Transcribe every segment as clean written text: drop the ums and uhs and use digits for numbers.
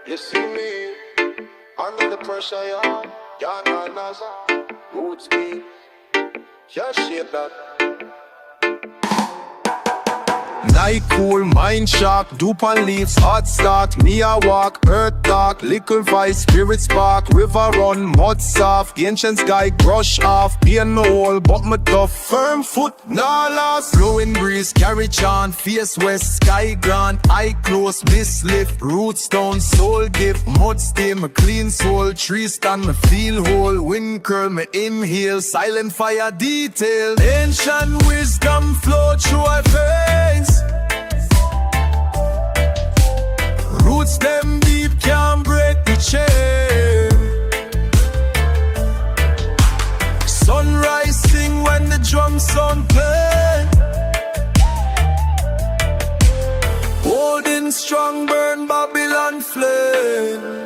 You see me under the pressure, yeah. Ganja, Naza, roots deep. Yeah, shape that. Night cool, mind shock, dupe and leaves, hot start. Me a walk, earth dark, liquor vice, spirit spark. River run, mud soft, ancient sky brush off. Pain no hole, but me tough, firm foot, nah lost. Blowing breeze, carry on, face west, sky grand. Eye close, miss lift, roots down, soul gift. Mud stain, me clean soul, tree stand, me feel whole. Wind curl, me inhale, silent fire detail. Ancient wisdom flow through our veins. Roots them deep, can't break the chain. Sunrise sing when the drum sound play. Holding strong, burn Babylon flame.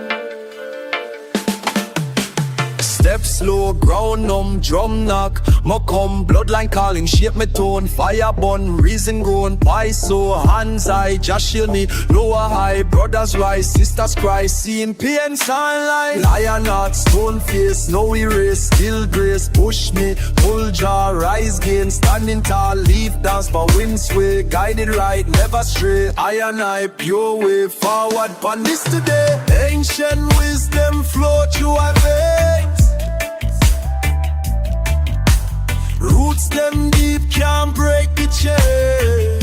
Step slow, ground numb, drum knock. Ma come, bloodline calling, shape me tone. Fire burn, reason grown. Why so, hands high, just shield me. Lower high, brothers rise, sisters cry. Seeing pain, sunlight. Lion heart, stone face, no erase. Still grace, push me, pull jaw, rise gain. Standing tall, leaf dance, but wind sway. Guided right, never stray. I pure way, forward, pon this today. Ancient wisdom flow through our veins. Roots them deep, can't break the chain.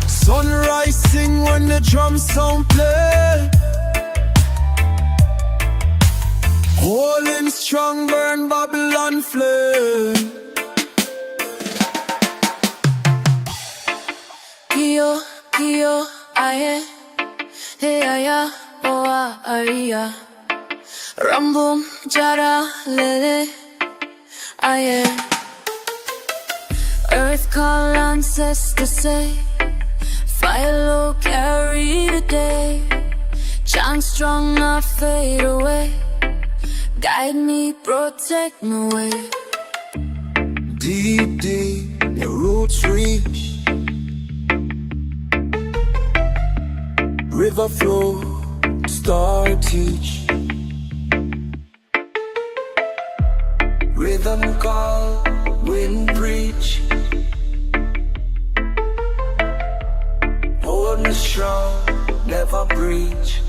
Sunrise sing when the drum sound play. Holding strong, burn Babylon flame. Kio, kio, aye, hey, aya, oa, aia. Rambum, jara, lele, aye. Earth call ancestors say, fire low, carry the day. Chant strong, not fade away. Guide me, protect my way. Deep, deep, your roots reach. River flow, star teach. Rhythm call, wind preach. Hold me strong, never breach.